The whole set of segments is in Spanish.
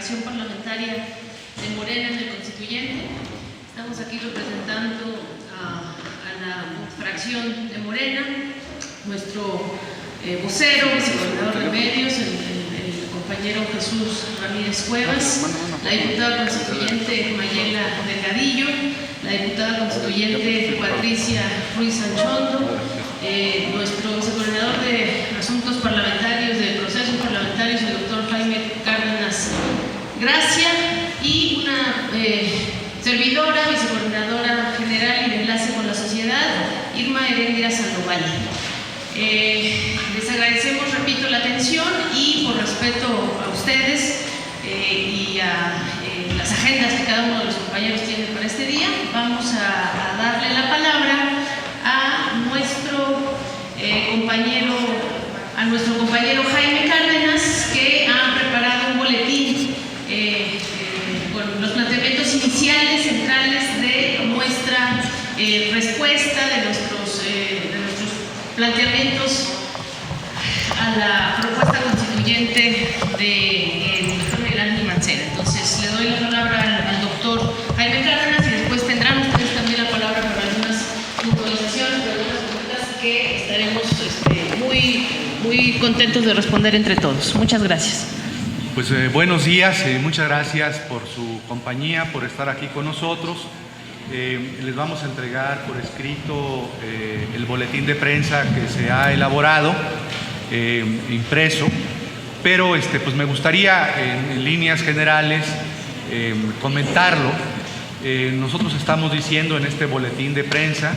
fracción parlamentaria de Morena en el Constituyente. Estamos aquí representando a la fracción de Morena, nuestro vocero, vicecoordinador de medios, el compañero Jesús Ramírez Cuevas, la diputada constituyente Mayela Delgadillo, la diputada constituyente Patricia Ruiz Anchondo, nuestro vicecoordinador de Asuntos Parlamentarios, de Procesos Parlamentarios, el doctor Jaime Cárdenas Gracia, y una servidora, vicecoordinadora general y de enlace con la sociedad, Irma Heréndira Sandoval. Les agradecemos, repito, la atención y por respeto a ustedes y a las agendas que cada uno de los compañeros tiene para este día, vamos a darle la palabra a nuestro compañero Jaime Cárdenas, que ha preparado un boletín con los planteamientos iniciales, centrales de nuestra respuesta, de nuestros planteamientos a la propuesta constituyente de Miguel Mancera. Entonces, le doy la palabra al doctor Jaime Cárdenas y después tendrán ustedes también la palabra para algunas puntualizaciones, para algunas preguntas que estaremos muy contentos de responder entre todos. Muchas gracias. Pues buenos días, muchas gracias por su compañía, por estar aquí con nosotros. Les vamos a entregar por escrito el boletín de prensa que se ha elaborado, impreso, pero pues me gustaría en líneas generales comentarlo. Nosotros estamos diciendo en este boletín de prensa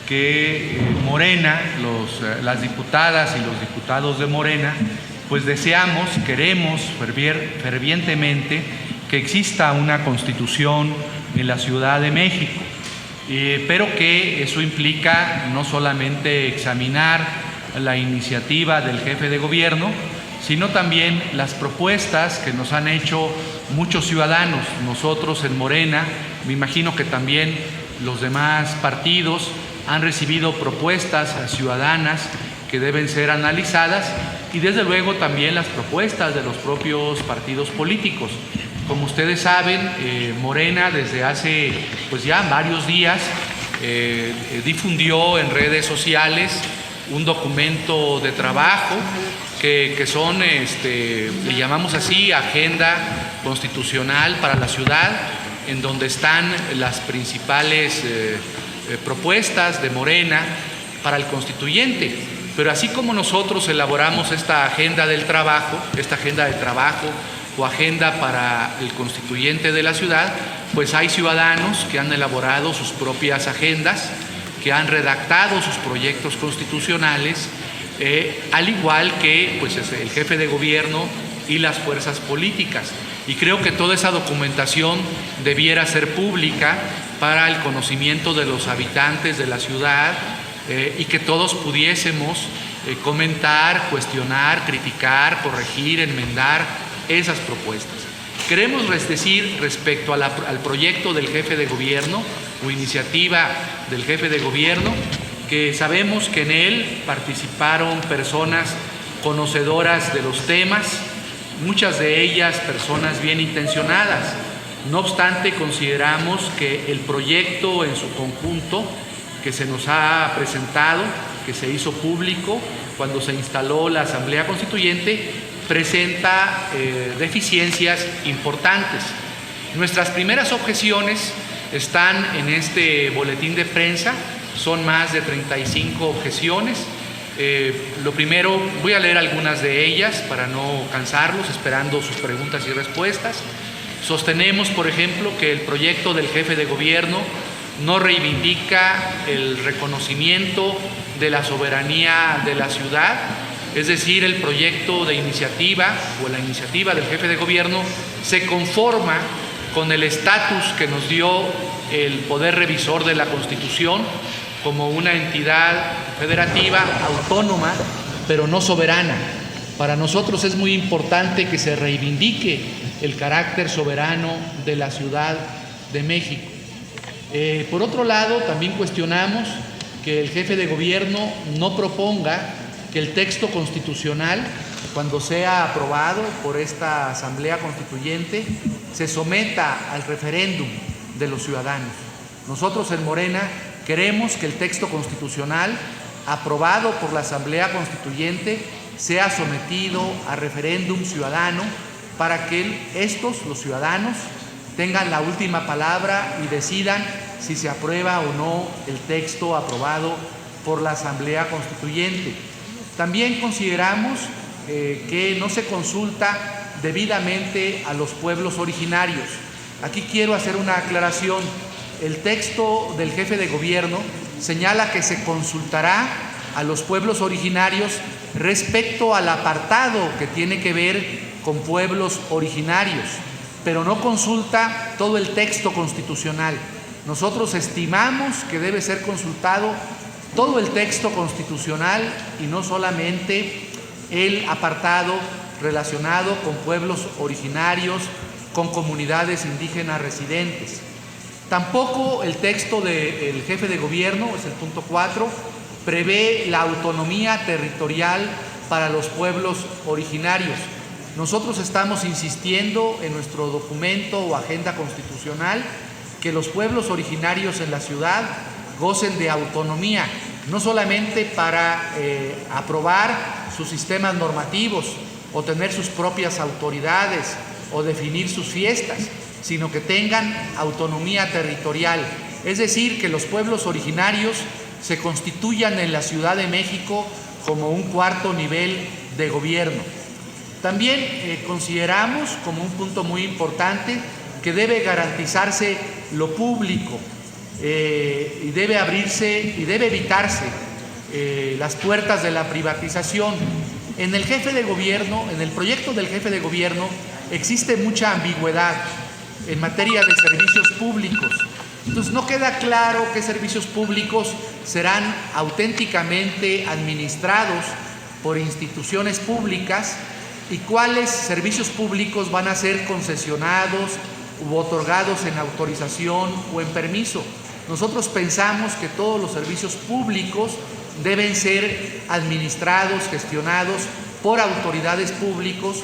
que Morena, las diputadas y los diputados de Morena, pues queremos fervientemente que exista una constitución en la Ciudad de México, pero que eso implica no solamente examinar la iniciativa del jefe de gobierno, sino también las propuestas que nos han hecho muchos ciudadanos. Nosotros en Morena, me imagino que también los demás partidos han recibido propuestas ciudadanas que deben ser analizadas y desde luego también las propuestas de los propios partidos políticos. Como ustedes saben, Morena desde hace pues ya varios días difundió en redes sociales un documento de trabajo que son, le llamamos así, Agenda Constitucional para la Ciudad, en donde están las principales propuestas de Morena para el constituyente. Pero así como nosotros elaboramos esta agenda del trabajo, o agenda para el constituyente de la ciudad, pues hay ciudadanos que han elaborado sus propias agendas, que han redactado sus proyectos constitucionales, al igual que pues, el jefe de gobierno y las fuerzas políticas. Y creo que toda esa documentación debiera ser pública para el conocimiento de los habitantes de la ciudad y que todos pudiésemos comentar, cuestionar, criticar, corregir, enmendar esas propuestas. Queremos decir respecto al proyecto del jefe de gobierno o iniciativa del jefe de gobierno, que sabemos que en él participaron personas conocedoras de los temas, muchas de ellas personas bien intencionadas. No obstante, consideramos que el proyecto en su conjunto que se nos ha presentado, que se hizo público cuando se instaló la Asamblea Constituyente, presenta deficiencias importantes. Nuestras primeras objeciones están en este boletín de prensa, son más de 35 objeciones. Lo primero, voy a leer algunas de ellas para no cansarlos, esperando sus preguntas y respuestas. Sostenemos, por ejemplo, que el proyecto del jefe de gobierno no reivindica el reconocimiento de la soberanía de la ciudad, es decir, el proyecto de iniciativa o la iniciativa del jefe de gobierno se conforma con el estatus que nos dio el Poder Revisor de la Constitución como una entidad federativa autónoma, pero no soberana. Para nosotros es muy importante que se reivindique el carácter soberano de la Ciudad de México. Por otro lado, también cuestionamos que el jefe de gobierno no proponga que el texto constitucional cuando sea aprobado por esta Asamblea Constituyente, se someta al referéndum de los ciudadanos. Nosotros en Morena queremos que el texto constitucional aprobado por la Asamblea Constituyente sea sometido a referéndum ciudadano para que los ciudadanos, tengan la última palabra y decidan si se aprueba o no el texto aprobado por la Asamblea Constituyente. También consideramos que no se consulta debidamente a los pueblos originarios. Aquí quiero hacer una aclaración. El texto del jefe de gobierno señala que se consultará a los pueblos originarios respecto al apartado que tiene que ver con pueblos originarios, pero no consulta todo el texto constitucional. Nosotros estimamos que debe ser consultado todo el texto constitucional y no solamente el apartado relacionado con pueblos originarios, con comunidades indígenas residentes. Tampoco el texto del jefe de gobierno, es el punto 4, prevé la autonomía territorial para los pueblos originarios. Nosotros estamos insistiendo en nuestro documento o agenda constitucional que los pueblos originarios en la ciudad gocen de autonomía, no solamente para aprobar sus sistemas normativos o tener sus propias autoridades o definir sus fiestas, sino que tengan autonomía territorial. Es decir, que los pueblos originarios se constituyan en la Ciudad de México como un cuarto nivel de gobierno. También consideramos como un punto muy importante que debe garantizarse lo público y debe abrirse y debe evitarse las puertas de la privatización. En el jefe de gobierno, en el proyecto del jefe de gobierno, existe mucha ambigüedad en materia de servicios públicos. Entonces no queda claro qué servicios públicos serán auténticamente administrados por instituciones públicas y cuáles servicios públicos van a ser concesionados u otorgados en autorización o en permiso. Nosotros pensamos que todos los servicios públicos deben ser administrados, gestionados por autoridades públicas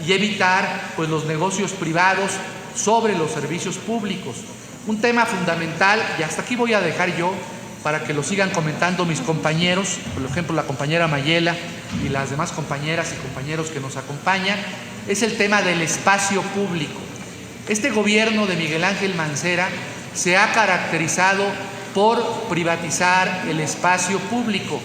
y evitar pues los negocios privados sobre los servicios públicos. Un tema fundamental, y hasta aquí voy a dejar yo para que lo sigan comentando mis compañeros, por ejemplo la compañera Mayela y las demás compañeras y compañeros que nos acompañan, es el tema del espacio público. Este gobierno de Miguel Ángel Mancera se ha caracterizado por privatizar el espacio público.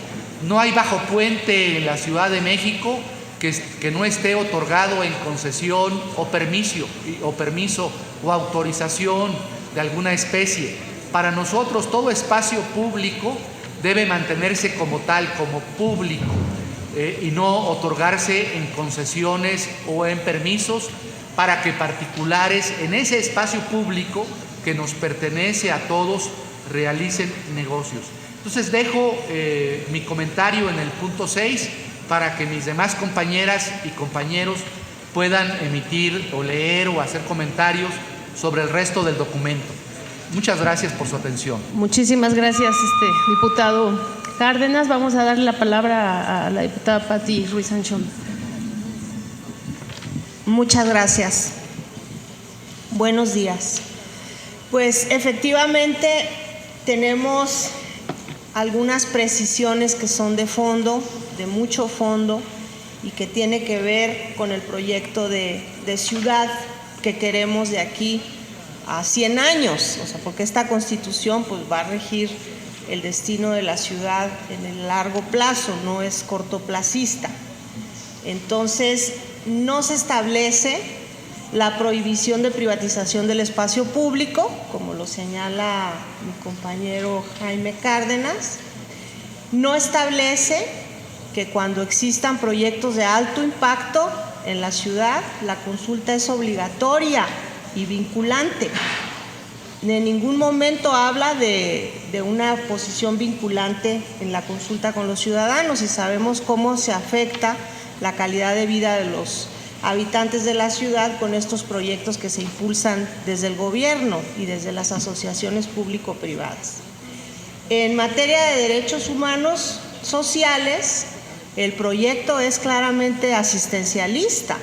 No hay bajo puente en la Ciudad de México que no esté otorgado en concesión o permiso o autorización de alguna especie. Para nosotros todo espacio público debe mantenerse como tal, como público, y no otorgarse en concesiones o en permisos para que particulares en ese espacio público que nos pertenece a todos realicen negocios. Entonces dejo mi comentario en el punto 6 para que mis demás compañeras y compañeros puedan emitir o leer o hacer comentarios sobre el resto del documento. Muchas gracias por su atención. Muchísimas gracias, diputado Cárdenas. Vamos a darle la palabra a la diputada Pati Ruiz Anchón. Muchas gracias. Buenos días. Pues efectivamente tenemos algunas precisiones que son de fondo, de mucho fondo, y que tiene que ver con el proyecto de ciudad que queremos de aquí a 100 años, o sea, porque esta Constitución pues va a regir el destino de la ciudad en el largo plazo, no es cortoplacista. Entonces, no se establece la prohibición de privatización del espacio público, como lo señala mi compañero Jaime Cárdenas. No establece que cuando existan proyectos de alto impacto en la ciudad, la consulta es obligatoria y vinculante. En ningún momento habla de una posición vinculante en la consulta con los ciudadanos, y sabemos cómo se afecta la calidad de vida de los habitantes de la ciudad con estos proyectos que se impulsan desde el gobierno y desde las asociaciones público-privadas. En materia de derechos humanos sociales, El proyecto es claramente asistencialista,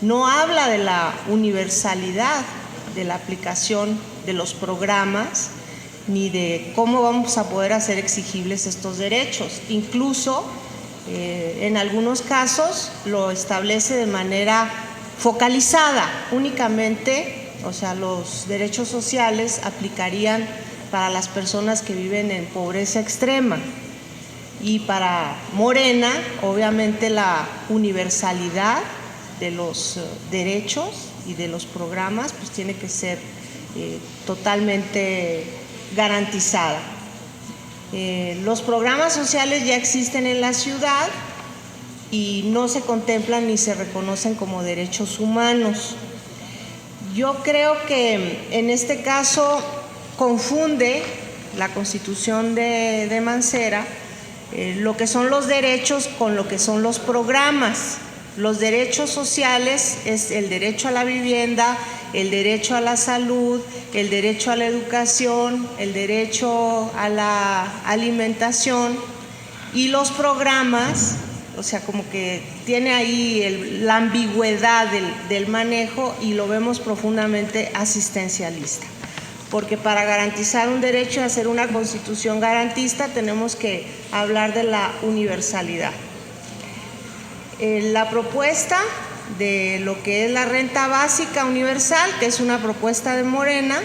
no habla de la universalidad de la aplicación de los programas ni de cómo vamos a poder hacer exigibles estos derechos. Incluso en algunos casos lo establece de manera focalizada, únicamente, o sea, los derechos sociales aplicarían para las personas que viven en pobreza extrema. Y para Morena, obviamente, la universalidad de los derechos y de los programas pues tiene que ser totalmente garantizada. Los programas sociales ya existen en la ciudad y no se contemplan ni se reconocen como derechos humanos. Yo creo que en este caso confunde la Constitución de Mancera lo que son los derechos con lo que son los programas. Los derechos sociales es el derecho a la vivienda, el derecho a la salud, el derecho a la educación, el derecho a la alimentación, y los programas, o sea, como que tiene ahí la ambigüedad del manejo, y lo vemos profundamente asistencialista. Porque para garantizar un derecho y hacer una constitución garantista tenemos que hablar de la universalidad. La propuesta de lo que es la renta básica universal, que es una propuesta de Morena,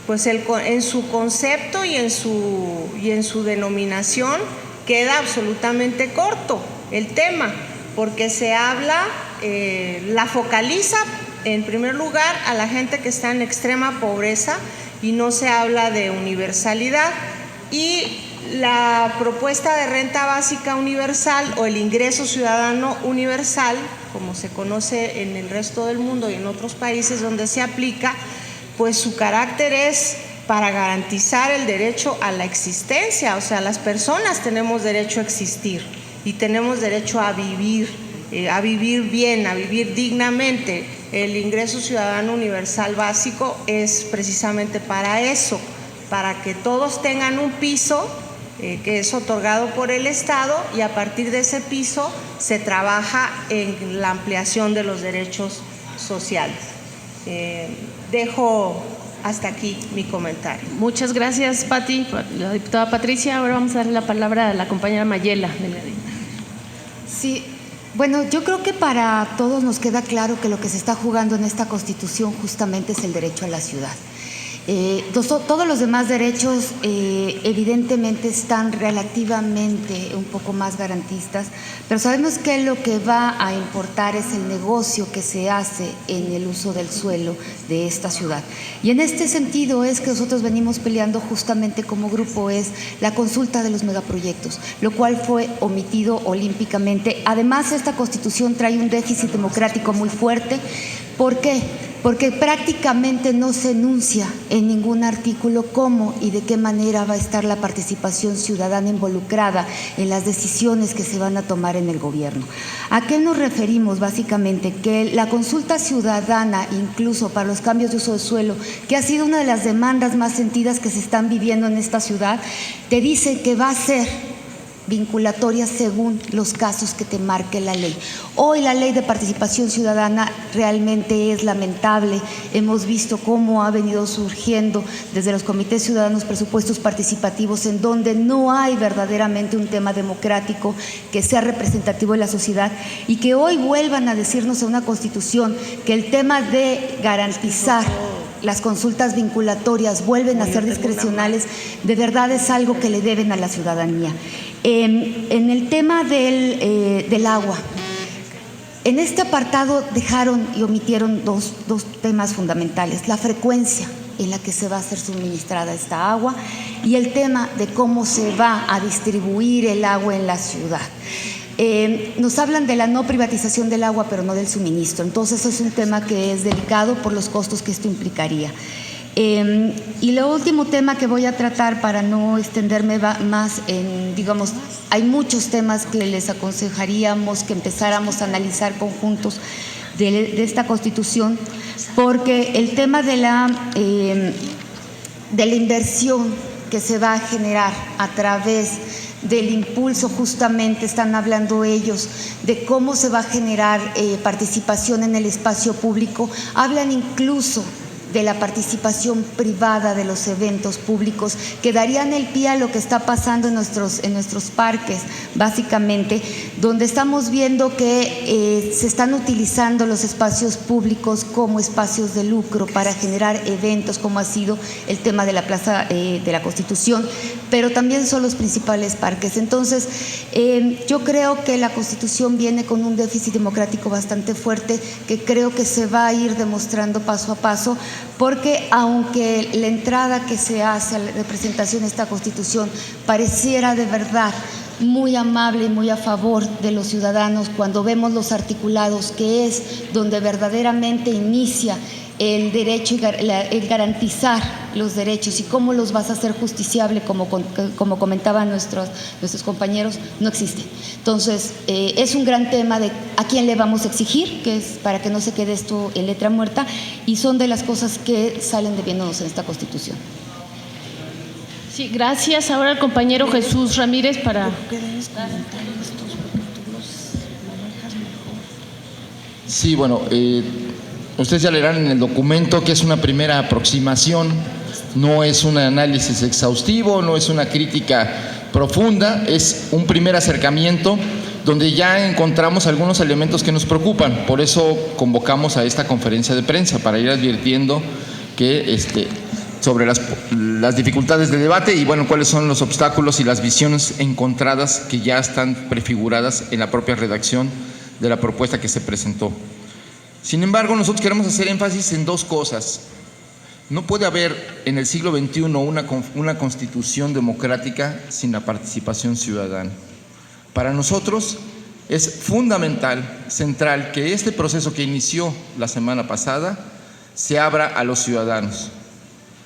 pues en su concepto y en su denominación queda absolutamente corto el tema, porque se habla, la focaliza en primer lugar a la gente que está en extrema pobreza y no se habla de universalidad. Y la propuesta de renta básica universal o el ingreso ciudadano universal, como se conoce en el resto del mundo y en otros países donde se aplica, pues su carácter es para garantizar el derecho a la existencia. O sea, las personas tenemos derecho a existir y tenemos derecho a vivir bien, a vivir dignamente. El ingreso ciudadano universal básico es precisamente para eso, para que todos tengan un piso que es otorgado por el Estado, y a partir de ese piso se trabaja en la ampliación de los derechos sociales. Dejo hasta aquí mi comentario. Muchas gracias, Pati, la diputada Patricia. Ahora vamos a darle la palabra a la compañera Mayela. Sí, bueno, yo creo que para todos nos queda claro que lo que se está jugando en esta Constitución justamente es el derecho a la ciudad. Todos los demás derechos evidentemente están relativamente un poco más garantistas, pero sabemos que lo que va a importar es el negocio que se hace en el uso del suelo de esta ciudad. Y en este sentido es que nosotros venimos peleando justamente como grupo es la consulta de los megaproyectos, lo cual fue omitido olímpicamente. Además, esta Constitución trae un déficit democrático muy fuerte. ¿Por qué? Porque prácticamente no se enuncia en ningún artículo cómo y de qué manera va a estar la participación ciudadana involucrada en las decisiones que se van a tomar en el gobierno. ¿A qué nos referimos básicamente? Que la consulta ciudadana, incluso para los cambios de uso de suelo, que ha sido una de las demandas más sentidas que se están viviendo en esta ciudad, te dice que va a ser vinculatoria según los casos que te marque la ley. Hoy la ley de participación ciudadana realmente es lamentable. Hemos visto cómo ha venido surgiendo desde los comités ciudadanos presupuestos participativos en donde no hay verdaderamente un tema democrático que sea representativo de la sociedad, y que hoy vuelvan a decirnos en una Constitución que el tema de garantizar las consultas vinculatorias vuelven a ser discrecionales, de verdad es algo que le deben a la ciudadanía. En el tema del agua, en este apartado dejaron y omitieron dos temas fundamentales: la frecuencia en la que se va a ser suministrada esta agua y el tema de cómo se va a distribuir el agua en la ciudad. Nos hablan de la no privatización del agua, pero no del suministro. Entonces, es un tema que es delicado por los costos que esto implicaría. Y el último tema que voy a tratar, para no extenderme más en, digamos, hay muchos temas que les aconsejaríamos que empezáramos a analizar conjuntos de esta Constitución, porque el tema de la inversión que se va a generar a través del impulso, justamente están hablando ellos, de cómo se va a generar participación en el espacio público, hablan incluso de la participación privada de los eventos públicos, que darían el pie a lo que está pasando en nuestros parques, básicamente, donde estamos viendo que se están utilizando los espacios públicos como espacios de lucro para generar eventos, como ha sido el tema de la Plaza de la Constitución, pero también son los principales parques. Entonces, yo creo que la Constitución viene con un déficit democrático bastante fuerte, que creo que se va a ir demostrando paso a paso, porque aunque la entrada que se hace a la representación de esta Constitución pareciera de verdad muy amable y muy a favor de los ciudadanos, cuando vemos los articulados, que es donde verdaderamente inicia el derecho y el garantizar los derechos y cómo los vas a hacer justiciable, como comentaban nuestros compañeros, no existe. Entonces, es un gran tema de a quién le vamos a exigir, que es para que no se quede esto en letra muerta, y son de las cosas que salen debiéndonos en esta Constitución. Sí, gracias. Ahora el compañero Jesús Ramírez para… Sí, bueno, ustedes ya leerán en el documento que es una primera aproximación, no es un análisis exhaustivo, no es una crítica profunda, es un primer acercamiento donde ya encontramos algunos elementos que nos preocupan. Por eso convocamos a esta conferencia de prensa, para ir advirtiendo que sobre las dificultades de debate y bueno, cuáles son los obstáculos y las visiones encontradas que ya están prefiguradas en la propia redacción de la propuesta que se presentó. Sin embargo, nosotros queremos hacer énfasis en dos cosas. No puede haber en el siglo XXI una constitución democrática sin la participación ciudadana. Para nosotros es fundamental, central, que este proceso que inició la semana pasada se abra a los ciudadanos.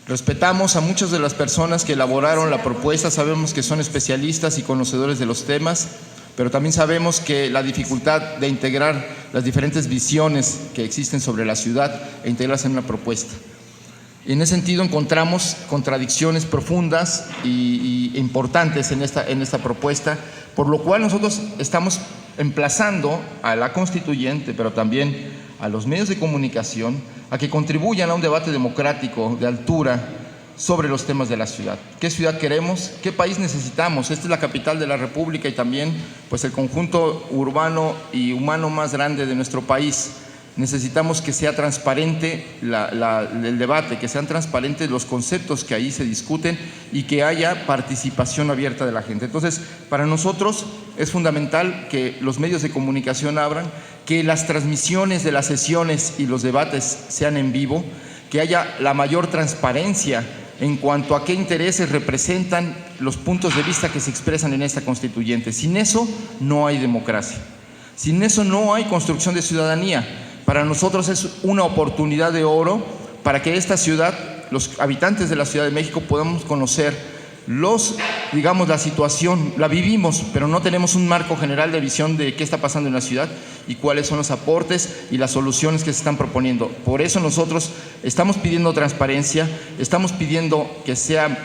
Respetamos a muchas de las personas que elaboraron la propuesta, sabemos que son especialistas y conocedores de los temas, pero también sabemos que la dificultad de integrar las diferentes visiones que existen sobre la ciudad e integrarlas en una propuesta. En ese sentido encontramos contradicciones profundas e importantes en esta propuesta, por lo cual nosotros estamos emplazando a la constituyente, pero también a los medios de comunicación, a que contribuyan a un debate democrático de altura sobre los temas de la ciudad. ¿Qué ciudad queremos? ¿Qué país necesitamos? Esta es la capital de la República y también pues, el conjunto urbano y humano más grande de nuestro país. Necesitamos que sea transparente el debate, que sean transparentes los conceptos que ahí se discuten y que haya participación abierta de la gente. Entonces, para nosotros es fundamental que los medios de comunicación abran, que las transmisiones de las sesiones y los debates sean en vivo, que haya la mayor transparencia en cuanto a qué intereses representan los puntos de vista que se expresan en esta constituyente. Sin eso no hay democracia, sin eso no hay construcción de ciudadanía. Para nosotros es una oportunidad de oro para que esta ciudad, los habitantes de la Ciudad de México, podamos conocer la situación, la vivimos, pero no tenemos un marco general de visión de qué está pasando en la ciudad y cuáles son los aportes y las soluciones que se están proponiendo. Por eso nosotros estamos pidiendo transparencia, estamos pidiendo que sean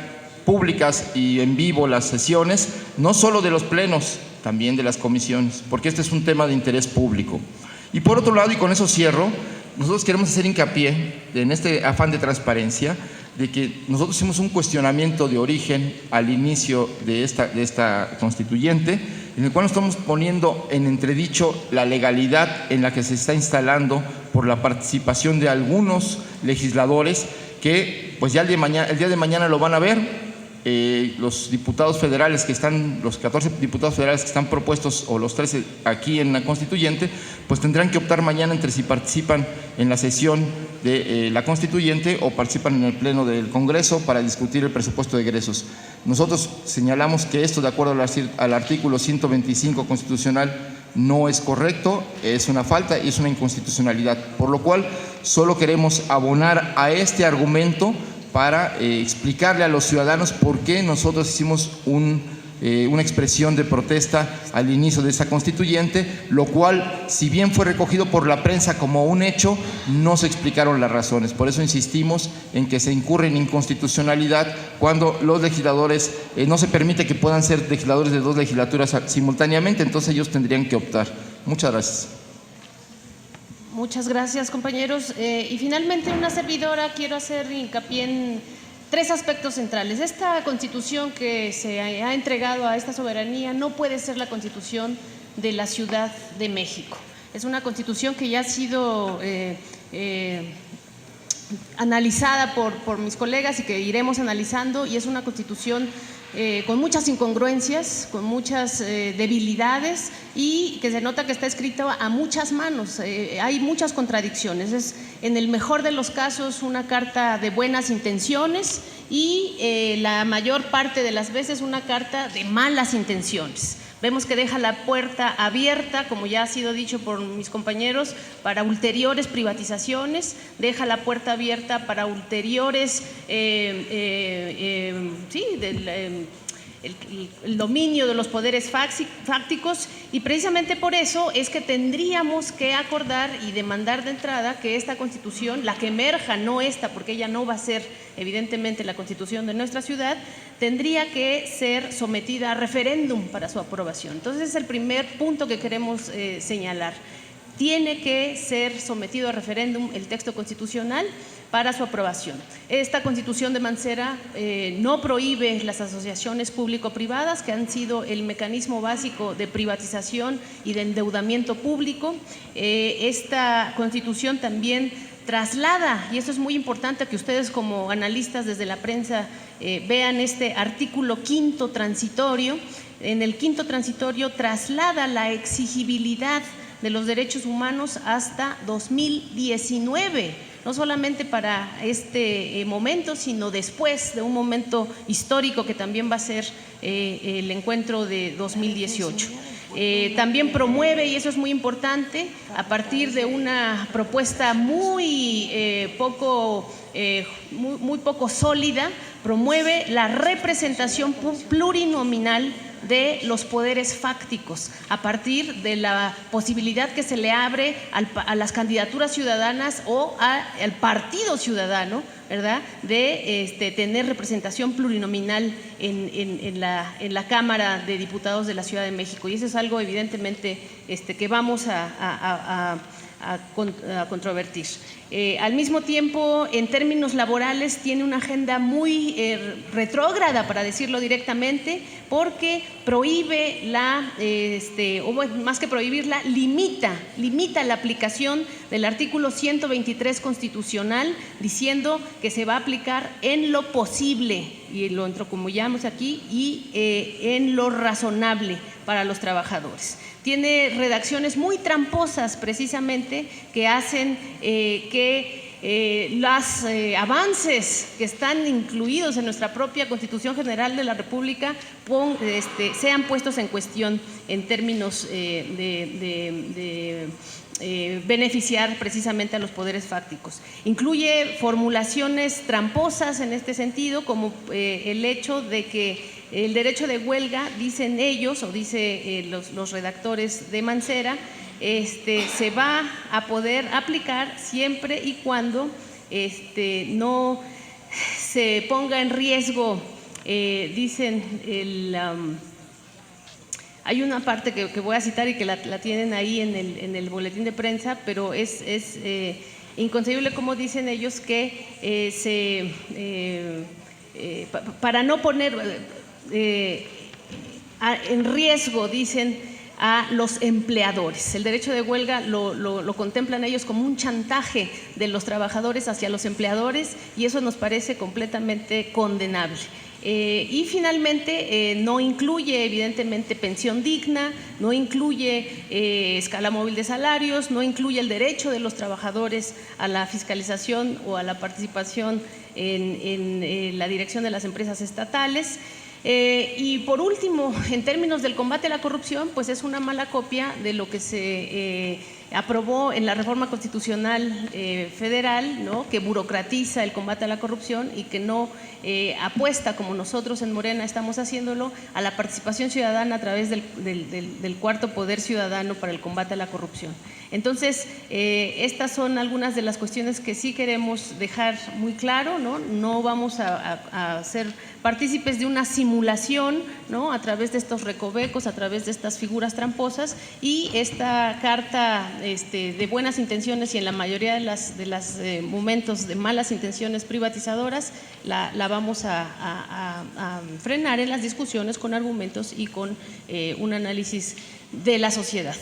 públicas y en vivo las sesiones, no solo de los plenos, también de las comisiones, porque este es un tema de interés público. Y por otro lado, y con eso cierro, nosotros queremos hacer hincapié en este afán de transparencia, de que nosotros hicimos un cuestionamiento de origen al inicio de esta constituyente, en el cual nos estamos poniendo en entredicho la legalidad en la que se está instalando por la participación de algunos legisladores que pues ya el día de mañana lo van a ver. Los diputados federales los 14 diputados federales que están propuestos, o los 13 aquí en la constituyente, pues tendrán que optar mañana entre si participan en la sesión de la constituyente o participan en el pleno del Congreso para discutir el presupuesto de egresos. Nosotros señalamos que esto, de acuerdo al artículo 125 constitucional, no es correcto, es una falta y es una inconstitucionalidad, por lo cual solo queremos abonar a este argumento para explicarle a los ciudadanos por qué nosotros hicimos un una expresión de protesta al inicio de esta constituyente, lo cual, si bien fue recogido por la prensa como un hecho, no se explicaron las razones. Por eso insistimos en que se incurre en inconstitucionalidad cuando los legisladores, no se permite que puedan ser legisladores de 2 legislaturas simultáneamente, entonces ellos tendrían que optar. Muchas gracias. Muchas gracias, compañeros. Y finalmente, una servidora, quiero hacer hincapié en 3 aspectos centrales. Esta Constitución que se ha entregado a esta soberanía no puede ser la Constitución de la Ciudad de México. Es una Constitución que ya ha sido analizada por mis colegas y que iremos analizando, y es una Constitución con muchas incongruencias, con muchas debilidades, y que se nota que está escrita a muchas manos. Hay muchas contradicciones. Es, en el mejor de los casos, una carta de buenas intenciones y la mayor parte de las veces una carta de malas intenciones. Vemos que deja la puerta abierta, como ya ha sido dicho por mis compañeros, para ulteriores privatizaciones, deja la puerta abierta para ulteriores, el dominio de los poderes fácticos, y precisamente por eso es que tendríamos que acordar y demandar de entrada que esta Constitución, la que emerja, no esta, porque ella no va a ser evidentemente la Constitución de nuestra ciudad, tendría que ser sometida a referéndum para su aprobación. Entonces, es el primer punto que queremos señalar. Tiene que ser sometido a referéndum el texto constitucional para su aprobación. Esta Constitución de Mancera no prohíbe las asociaciones público-privadas, que han sido el mecanismo básico de privatización y de endeudamiento público. Esta Constitución también traslada, y eso es muy importante que ustedes como analistas desde la prensa vean este artículo 5º transitorio. En el 5º transitorio traslada la exigibilidad de los derechos humanos hasta 2019, no solamente para este momento, sino después de un momento histórico que también va a ser el encuentro de 2018. También promueve, y eso es muy importante, a partir de una propuesta muy poco sólida, promueve la representación plurinominal de los poderes fácticos, a partir de la posibilidad que se le abre a las candidaturas ciudadanas o al partido ciudadano, ¿verdad?, de tener representación plurinominal en la Cámara de Diputados de la Ciudad de México. Y eso es algo evidentemente que vamos a controvertir. Al mismo tiempo, en términos laborales, tiene una agenda muy retrógrada, para decirlo directamente, porque prohíbe más que prohibirla, limita la aplicación del artículo 123 constitucional, diciendo que se va a aplicar en lo posible, y lo entrecomillamos aquí, y en lo razonable para los trabajadores. Tiene redacciones muy tramposas, precisamente, que hacen que los avances que están incluidos en nuestra propia Constitución General de la República sean puestos en cuestión en términos de beneficiar precisamente a los poderes fácticos. Incluye formulaciones tramposas en este sentido, como el hecho de que el derecho de huelga, dicen ellos, o dice los redactores de Mancera, se va a poder aplicar siempre y cuando no se ponga en riesgo, dicen, hay una parte que voy a citar y que la tienen ahí en el boletín de prensa, pero es inconcebible como dicen ellos que para no poner en riesgo, dicen, a los empleadores. El derecho de huelga lo contemplan ellos como un chantaje de los trabajadores hacia los empleadores, y eso nos parece completamente condenable. Y finalmente no incluye evidentemente pensión digna, no incluye escala móvil de salarios, no incluye el derecho de los trabajadores a la fiscalización o a la participación en la dirección de las empresas estatales. Y por último, en términos del combate a la corrupción, pues es una mala copia de lo que se aprobó en la reforma constitucional federal, ¿no?, que burocratiza el combate a la corrupción y que no apuesta, como nosotros en Morena estamos haciéndolo, a la participación ciudadana a través del cuarto poder ciudadano para el combate a la corrupción. Entonces, estas son algunas de las cuestiones que sí queremos dejar muy claro, ¿no? No vamos a ser partícipes de una simulación, ¿no?, a través de estos recovecos, a través de estas figuras tramposas, y esta carta de buenas intenciones y en la mayoría de los momentos de malas intenciones privatizadoras, la vamos a frenar en las discusiones con argumentos y con un análisis de la sociedad.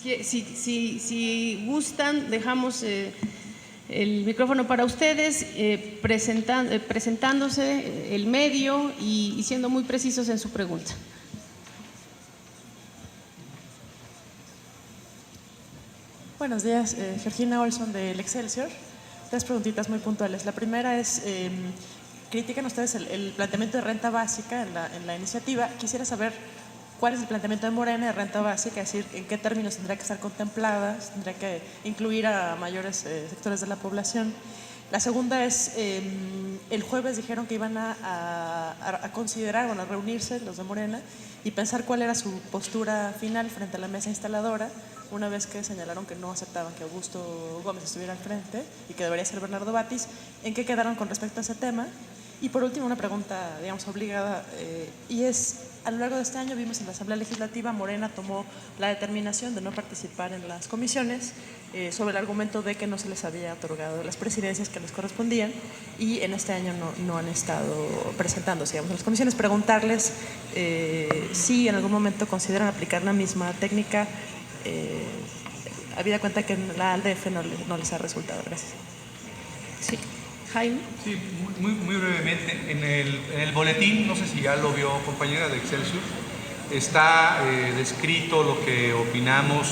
Si gustan, dejamos el micrófono para ustedes, presentándose el medio y siendo muy precisos en su pregunta. Buenos días, Georgina Olson del Excelsior. 3 preguntitas muy puntuales. La primera es, critican ustedes el planteamiento de renta básica en la iniciativa. Quisiera saber cuál es el planteamiento de Morena de renta básica, es decir, en qué términos tendrá que estar contemplada, tendrá que incluir a mayores sectores de la población. La segunda es, el jueves dijeron que iban a considerar, bueno, a reunirse los de Morena y pensar cuál era su postura final frente a la mesa instaladora, una vez que señalaron que no aceptaban que Augusto Gómez estuviera al frente y que debería ser Bernardo Batis. ¿En qué quedaron con respecto a ese tema? Y por último, una pregunta, digamos, obligada, y es, a lo largo de este año vimos en la Asamblea Legislativa, Morena tomó la determinación de no participar en las comisiones sobre el argumento de que no se les había otorgado las presidencias que les correspondían, y en este año no han estado presentándose, digamos, en las comisiones. Preguntarles si en algún momento consideran aplicar la misma técnica, habida cuenta que en la ALDF no les ha resultado. Gracias. Sí. Jaime. Sí, muy brevemente. En el boletín, no sé si ya lo vio compañera de Excelsior, está descrito lo que opinamos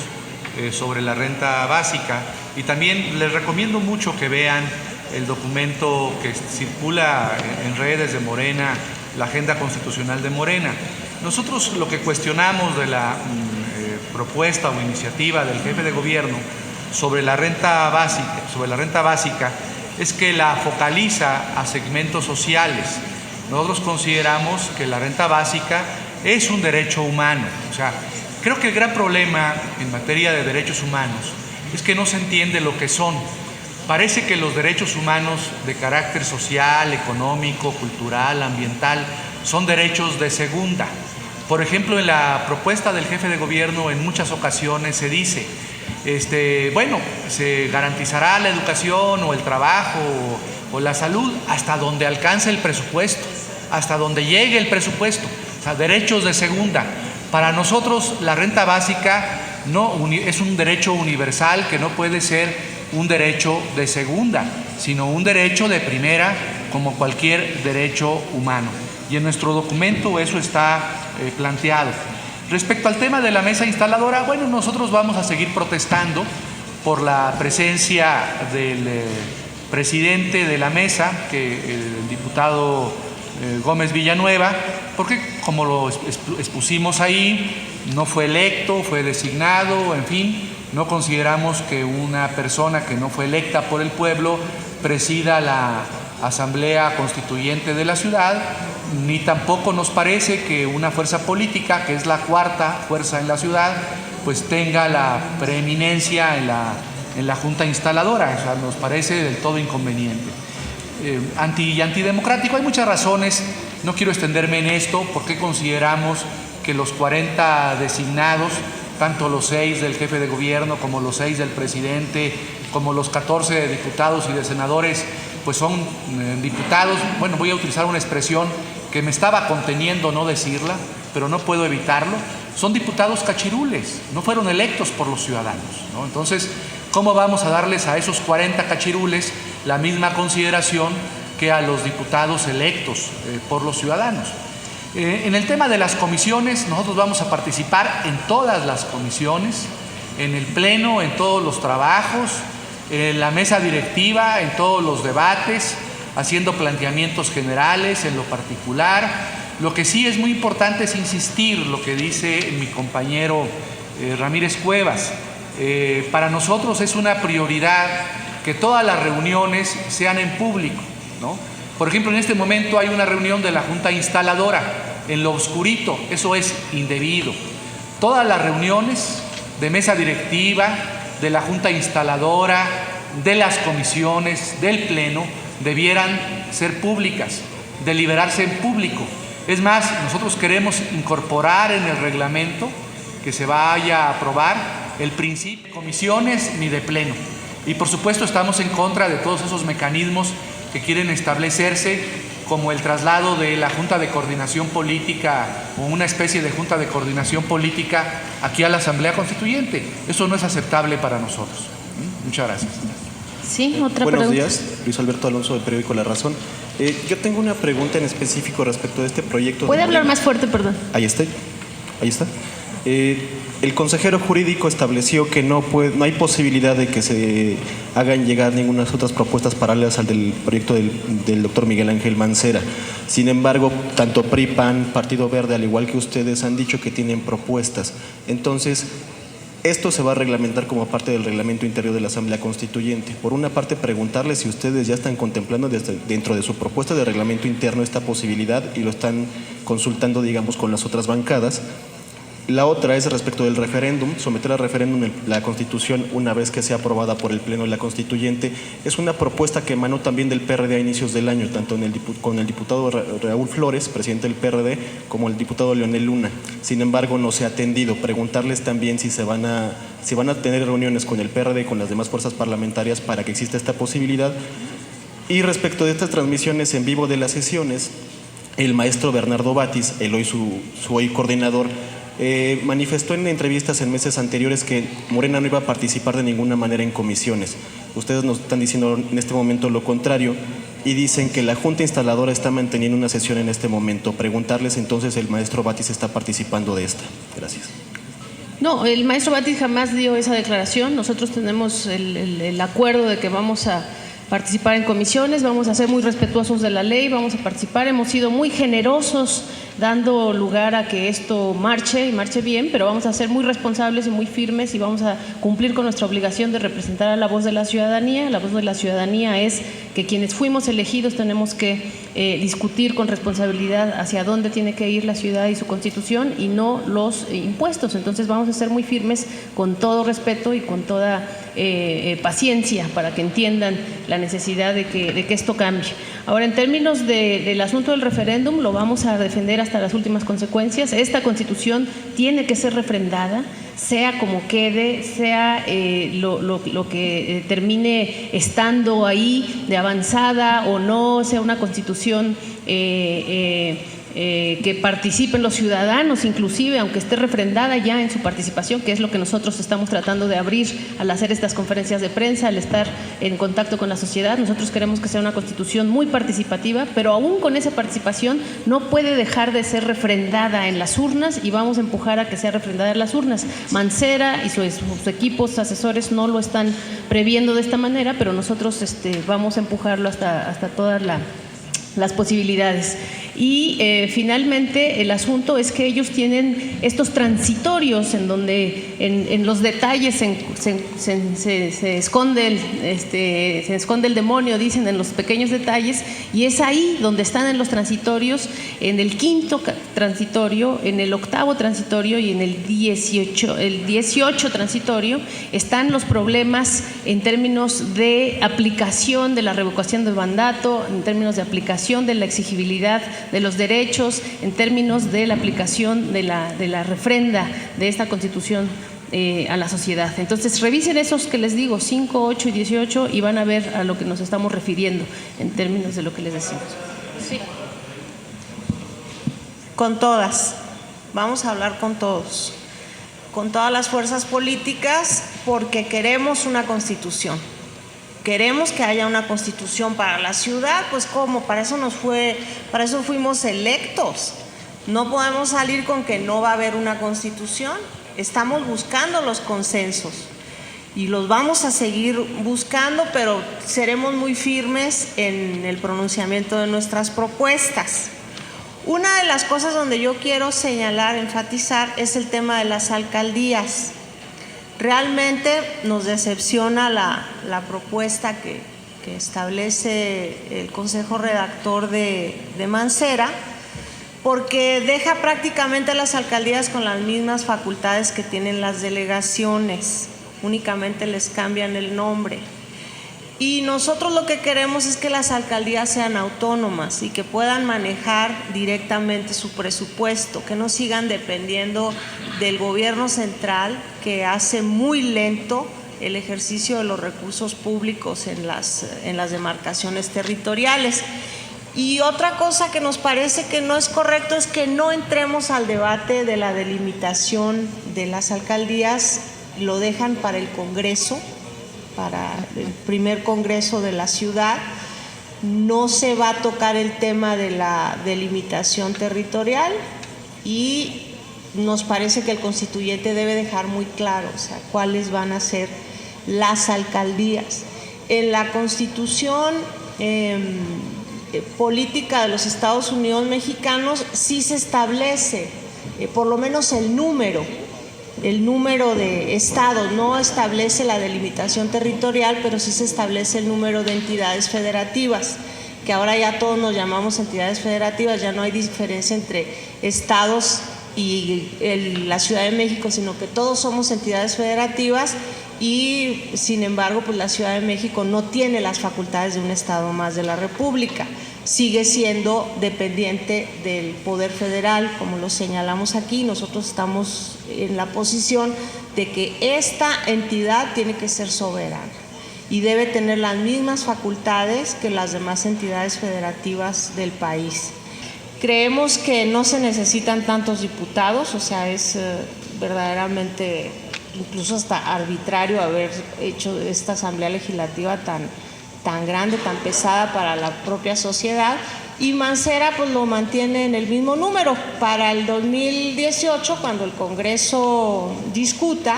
sobre la renta básica, y también les recomiendo mucho que vean el documento que circula en redes de Morena, la agenda constitucional de Morena. Nosotros lo que cuestionamos de la propuesta o iniciativa del jefe de gobierno sobre la renta básica, es que la focaliza a segmentos sociales. Nosotros consideramos que la renta básica es un derecho humano. O sea, creo que el gran problema en materia de derechos humanos es que no se entiende lo que son. Parece que los derechos humanos de carácter social, económico, cultural, ambiental, son derechos de segunda. Por ejemplo, en la propuesta del jefe de gobierno en muchas ocasiones se dice, bueno, se garantizará la educación o el trabajo o la salud hasta donde alcance el presupuesto, hasta donde llegue el presupuesto, o sea, derechos de segunda. Para nosotros la renta básica es un derecho universal que no puede ser un derecho de segunda, sino un derecho de primera, como cualquier derecho humano. Y en nuestro documento eso está planteado. Respecto al tema de la mesa instaladora, bueno, nosotros vamos a seguir protestando por la presencia del presidente de la mesa, el diputado Gómez Villanueva, porque como lo expusimos ahí, no fue electo, fue designado, en fin, no consideramos que una persona que no fue electa por el pueblo presida la Asamblea Constituyente de la ciudad, ni tampoco nos parece que una fuerza política, que es la cuarta fuerza en la ciudad, pues tenga la preeminencia en la junta instaladora. O sea, nos parece del todo inconveniente. Antidemocrático. Hay muchas razones, no quiero extenderme en esto, porque consideramos que los 40 designados, tanto los 6 del jefe de gobierno como los 6 del presidente, como los 14 de diputados y de senadores, pues son diputados, bueno, voy a utilizar una expresión que me estaba conteniendo no decirla, pero no puedo evitarlo, son diputados cachirules, no fueron electos por los ciudadanos, ¿no? Entonces, ¿cómo vamos a darles a esos 40 cachirules la misma consideración que a los diputados electos por los ciudadanos? En el tema de las comisiones, nosotros vamos a participar en todas las comisiones, en el pleno, en todos los trabajos, en la mesa directiva, en todos los debates, haciendo planteamientos generales en lo particular. Lo que sí es muy importante es insistir lo que dice mi compañero Ramírez Cuevas. Para nosotros es una prioridad que todas las reuniones sean en público, ¿no? Por ejemplo, en este momento hay una reunión de la Junta Instaladora en lo oscurito, eso es indebido. Todas las reuniones de mesa directiva, de la Junta Instaladora, de las comisiones, del Pleno, debieran ser públicas, deliberarse en público. Es más, nosotros queremos incorporar en el reglamento que se vaya a aprobar el principio de comisiones ni de Pleno. Y por supuesto estamos en contra de todos esos mecanismos que quieren establecerse, como el traslado de la Junta de Coordinación Política o una especie de Junta de Coordinación Política aquí a la Asamblea Constituyente. Eso no es aceptable para nosotros. Muchas gracias. Sí, otra Buenos pregunta. días, Luis Alberto Alonso del periódico La Razón. Yo tengo una pregunta en específico respecto de este proyecto. ¿Puede hablar más fuerte, perdón? Ahí está. El consejero jurídico estableció que no hay posibilidad de que se hagan llegar ninguna otras propuestas paralelas al del proyecto del doctor Miguel Ángel Mancera. Sin embargo, tanto PRI, PAN, Partido Verde, al igual que ustedes, han dicho que tienen propuestas. Entonces, esto se va a reglamentar como parte del reglamento interior de la Asamblea Constituyente. Por una parte, preguntarles si ustedes ya están contemplando dentro de su propuesta de reglamento interno esta posibilidad y lo están consultando, digamos, con las otras bancadas. La otra es respecto del referéndum, someter al referéndum la Constitución una vez que sea aprobada por el Pleno de la Constituyente. Es una propuesta que emanó también del PRD a inicios del año, tanto con el diputado Raúl Flores, presidente del PRD, como el diputado Leonel Luna. Sin embargo, no se ha atendido. Preguntarles también si van a tener reuniones con el PRD y con las demás fuerzas parlamentarias para que exista esta posibilidad. Y respecto de estas transmisiones en vivo de las sesiones, el maestro Bernardo Batis, su hoy coordinador, manifestó en entrevistas en meses anteriores que Morena no iba a participar de ninguna manera en comisiones. Ustedes nos están diciendo en este momento lo contrario y dicen que la Junta Instaladora está manteniendo una sesión en este momento. Preguntarles entonces, ¿el maestro Batis está participando de esta? Gracias. No, el maestro Batis jamás dio esa declaración. Nosotros tenemos el acuerdo de que vamos a participar en comisiones, vamos a ser muy respetuosos de la ley, vamos a participar, hemos sido muy generosos dando lugar a que esto marche y marche bien, pero vamos a ser muy responsables y muy firmes y vamos a cumplir con nuestra obligación de representar a la voz de la ciudadanía. La voz de la ciudadanía es que quienes fuimos elegidos tenemos que discutir con responsabilidad hacia dónde tiene que ir la ciudad y su constitución y no los impuestos. Entonces vamos a ser muy firmes con todo respeto y con toda paciencia para que entiendan la necesidad de que esto cambie. Ahora, en términos del asunto del referéndum, lo vamos a defender hasta las últimas consecuencias. Esta Constitución tiene que ser refrendada, sea como quede, sea lo que termine estando ahí de avanzada o no, sea una Constitución que participen los ciudadanos, inclusive, aunque esté refrendada ya en su participación, que es lo que nosotros estamos tratando de abrir al hacer estas conferencias de prensa, al estar en contacto con la sociedad. Nosotros queremos que sea una Constitución muy participativa, pero aún con esa participación no puede dejar de ser refrendada en las urnas y vamos a empujar a que sea refrendada en las urnas. Mancera y sus equipos asesores no lo están previendo de esta manera, pero nosotros vamos a empujarlo hasta todas las posibilidades. Y finalmente el asunto es que ellos tienen estos transitorios en donde en los detalles se esconde el demonio, dicen, en los pequeños detalles, y es ahí donde están en los transitorios, en el 5º transitorio, en el 8º transitorio y en el 18 transitorio están los problemas en términos de aplicación de la revocación del mandato, en términos de aplicación de la exigibilidad de los derechos, en términos de la aplicación de la refrenda de esta Constitución a la sociedad. Entonces, revisen esos que les digo, 5, 8 y 18, y van a ver a lo que nos estamos refiriendo en términos de lo que les decimos. Sí. Con todas, vamos a hablar con todos, con todas las fuerzas políticas, porque queremos una Constitución. Queremos que haya una Constitución para la ciudad, pues ¿cómo? Para eso fuimos electos. No podemos salir con que no va a haber una Constitución. Estamos buscando los consensos y los vamos a seguir buscando, pero seremos muy firmes en el pronunciamiento de nuestras propuestas. Una de las cosas donde yo quiero señalar, enfatizar, es el tema de las alcaldías. Realmente nos decepciona la propuesta que establece el Consejo Redactor de Mancera, porque deja prácticamente a las alcaldías con las mismas facultades que tienen las delegaciones, únicamente les cambian el nombre. Y nosotros lo que queremos es que las alcaldías sean autónomas y que puedan manejar directamente su presupuesto, que no sigan dependiendo del gobierno central, que hace muy lento el ejercicio de los recursos públicos en las demarcaciones territoriales. Y otra cosa que nos parece que no es correcto es que no entremos al debate de la delimitación de las alcaldías, lo dejan para el Congreso, para el primer Congreso de la ciudad. No se va a tocar el tema de la delimitación territorial y nos parece que el constituyente debe dejar muy claro, o sea, cuáles van a ser las alcaldías. En la Constitución política de los Estados Unidos mexicanos sí se establece por lo menos el número de estados. No establece la delimitación territorial, pero sí se establece el número de entidades federativas, que ahora ya todos nos llamamos entidades federativas, ya no hay diferencia entre estados y la Ciudad de México, sino que todos somos entidades federativas y sin embargo pues la Ciudad de México no tiene las facultades de un estado más de la República, sigue siendo dependiente del poder federal, como lo señalamos aquí. Nosotros estamos en la posición de que esta entidad tiene que ser soberana y debe tener las mismas facultades que las demás entidades federativas del país. Creemos que no se necesitan tantos diputados, o sea, es verdaderamente incluso hasta arbitrario haber hecho esta Asamblea Legislativa tan grande, tan pesada para la propia sociedad, y Mancera pues lo mantiene en el mismo número. Para el 2018, cuando el Congreso discuta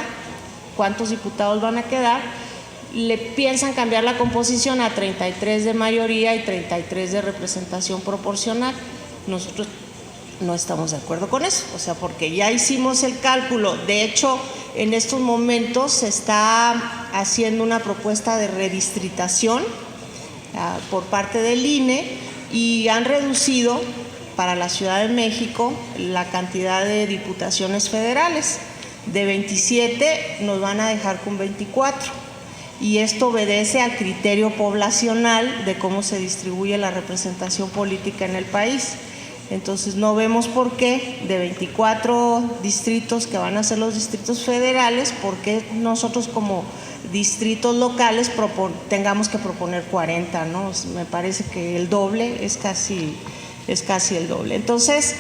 cuántos diputados van a quedar, le piensan cambiar la composición a 33 de mayoría y 33 de representación proporcional. Nosotros no estamos de acuerdo con eso, o sea, porque ya hicimos el cálculo. De hecho, en estos momentos se está haciendo una propuesta de redistritación por parte del INE y han reducido para la Ciudad de México la cantidad de diputaciones federales. De 27 nos van a dejar con 24 y esto obedece al criterio poblacional de cómo se distribuye la representación política en el país. Entonces no vemos por qué de 24 distritos que van a ser los distritos federales, por qué nosotros como distritos locales tengamos que proponer 40, ¿no? Me parece que el doble es casi el doble. Entonces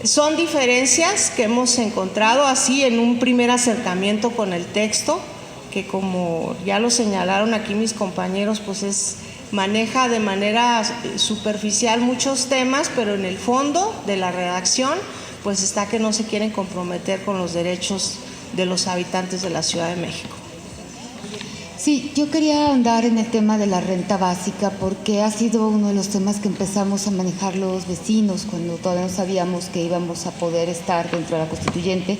son diferencias que hemos encontrado así en un primer acercamiento con el texto, que como ya lo señalaron aquí mis compañeros, pues maneja de manera superficial muchos temas, pero en el fondo de la redacción pues está que no se quieren comprometer con los derechos de los habitantes de la Ciudad de México. Sí, yo quería ahondar en el tema de la renta básica porque ha sido uno de los temas que empezamos a manejar los vecinos cuando todavía no sabíamos que íbamos a poder estar dentro de la Constituyente.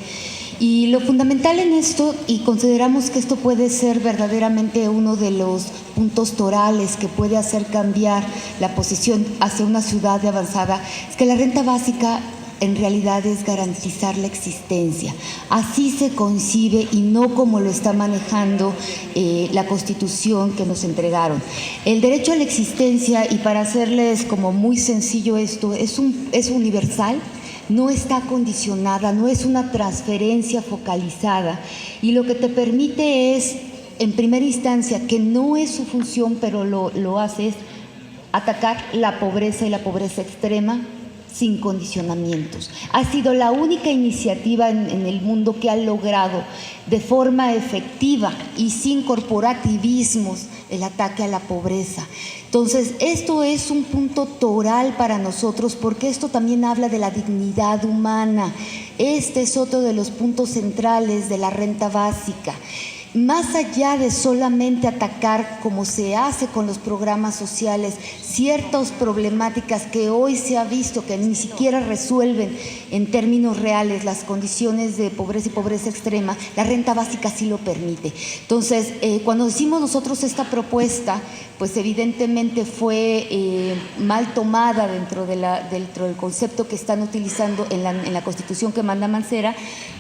Y lo fundamental en esto, y consideramos que esto puede ser verdaderamente uno de los puntos torales que puede hacer cambiar la posición hacia una ciudad de avanzada, es que la renta básica en realidad es garantizar la existencia. Así se concibe y no como lo está manejando la Constitución que nos entregaron. El derecho a la existencia, y para hacerles como muy sencillo esto, es universal. No está condicionada, no es una transferencia focalizada y lo que te permite es, en primera instancia, que no es su función, pero lo hace, es atacar la pobreza y la pobreza extrema sin condicionamientos. Ha sido la única iniciativa en el mundo que ha logrado de forma efectiva y sin corporativismos el ataque a la pobreza. Entonces, esto es un punto toral para nosotros porque esto también habla de la dignidad humana. Este es otro de los puntos centrales de la renta básica. más allá de solamente atacar, como se hace con los programas sociales, ciertas problemáticas que hoy se ha visto que ni siquiera resuelven en términos reales las condiciones de pobreza y pobreza extrema, la renta básica sí lo permite. Entonces, cuando hicimos nosotros esta propuesta, pues evidentemente fue mal tomada dentro del concepto que están utilizando en la Constitución que manda Mancera,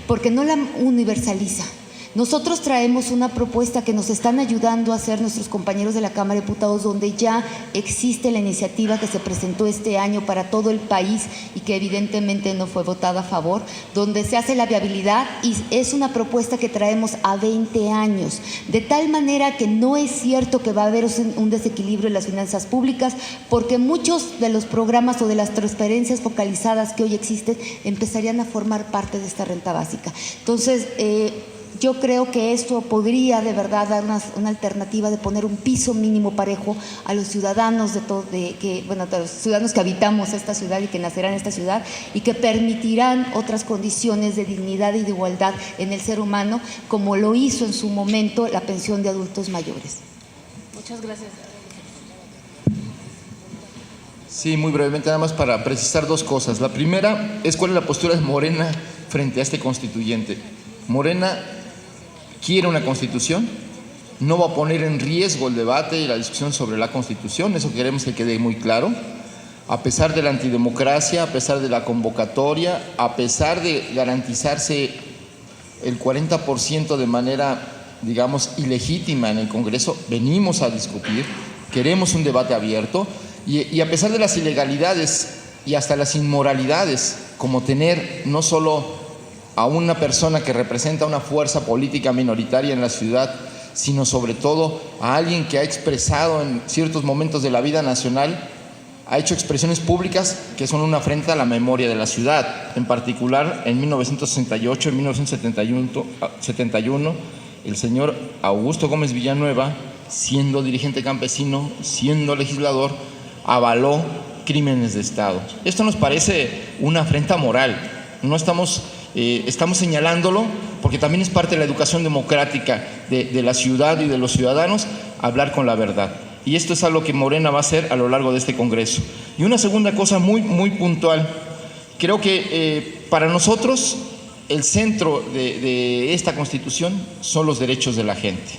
porque no la universaliza. Nosotros traemos una propuesta que nos están ayudando a hacer nuestros compañeros de la Cámara de Diputados, donde ya existe la iniciativa que se presentó este año para todo el país y que evidentemente no fue votada a favor, donde se hace la viabilidad, y es una propuesta que traemos a 20 años, de tal manera que no es cierto que va a haber un desequilibrio en las finanzas públicas, porque muchos de los programas o de las transferencias focalizadas que hoy existen empezarían a formar parte de esta renta básica. Entonces, yo creo que esto podría de verdad dar una alternativa de poner un piso mínimo parejo a los ciudadanos a los ciudadanos que habitamos esta ciudad y que nacerán en esta ciudad, y que permitirán otras condiciones de dignidad y de igualdad en el ser humano, como lo hizo en su momento la pensión de adultos mayores. Muchas gracias. Sí, muy brevemente, nada más para precisar dos cosas. La primera es cuál es la postura de Morena frente a este constituyente. Morena quiere una constitución, no va a poner en riesgo el debate y la discusión sobre la constitución, eso queremos que quede muy claro, a pesar de la antidemocracia, a pesar de la convocatoria, a pesar de garantizarse el 40% de manera, digamos, ilegítima en el Congreso, venimos a discutir, queremos un debate abierto, y a pesar de las ilegalidades y hasta las inmoralidades, como tener no solo a una persona que representa una fuerza política minoritaria en la ciudad, sino sobre todo a alguien que ha expresado en ciertos momentos de la vida nacional, ha hecho expresiones públicas que son una afrenta a la memoria de la ciudad. En particular, en 1968, en 1971, el señor Augusto Gómez Villanueva, siendo dirigente campesino, siendo legislador, avaló crímenes de Estado. Esto nos parece una afrenta moral. No estamos señalándolo porque también es parte de la educación democrática de la ciudad y de los ciudadanos, hablar con la verdad. Y esto es algo que Morena va a hacer a lo largo de este Congreso. Y una segunda cosa muy, muy puntual. Creo que para nosotros el centro de esta Constitución son los derechos de la gente,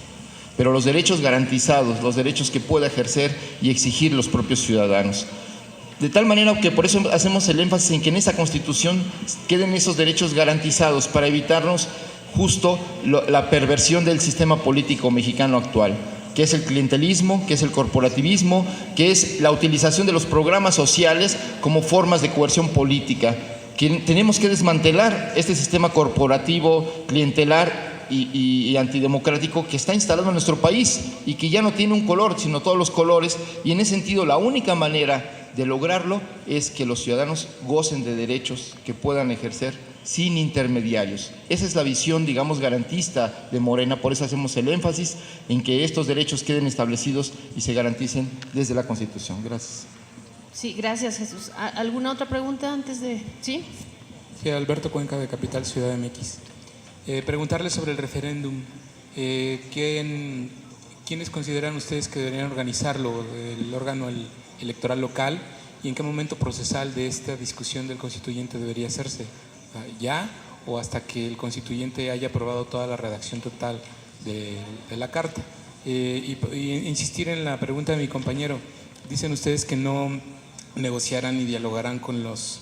pero los derechos garantizados, los derechos que pueda ejercer y exigir los propios ciudadanos. De tal manera que por eso hacemos el énfasis en que en esa Constitución queden esos derechos garantizados para evitarnos justo la perversión del sistema político mexicano actual, que es el clientelismo, que es el corporativismo, que es la utilización de los programas sociales como formas de coerción política. Que tenemos que desmantelar este sistema corporativo, clientelar y antidemocrático que está instalado en nuestro país y que ya no tiene un color, sino todos los colores, y en ese sentido la única manera de lograrlo es que los ciudadanos gocen de derechos que puedan ejercer sin intermediarios. Esa es la visión, digamos, garantista de Morena, por eso hacemos el énfasis en que estos derechos queden establecidos y se garanticen desde la Constitución. Gracias. Sí, gracias, Jesús. ¿Alguna otra pregunta antes de...? ¿Sí? Sí, Alberto Cuenca, de Capital Ciudad MX. Preguntarle sobre el referéndum. ¿Quiénes consideran ustedes que deberían organizarlo? ¿El órgano electoral local? ¿Y en qué momento procesal de esta discusión del constituyente debería hacerse? ¿Ya o hasta que el constituyente haya aprobado toda la redacción total de la carta? Y insistir en la pregunta de mi compañero. Dicen ustedes que no negociarán ni dialogarán con los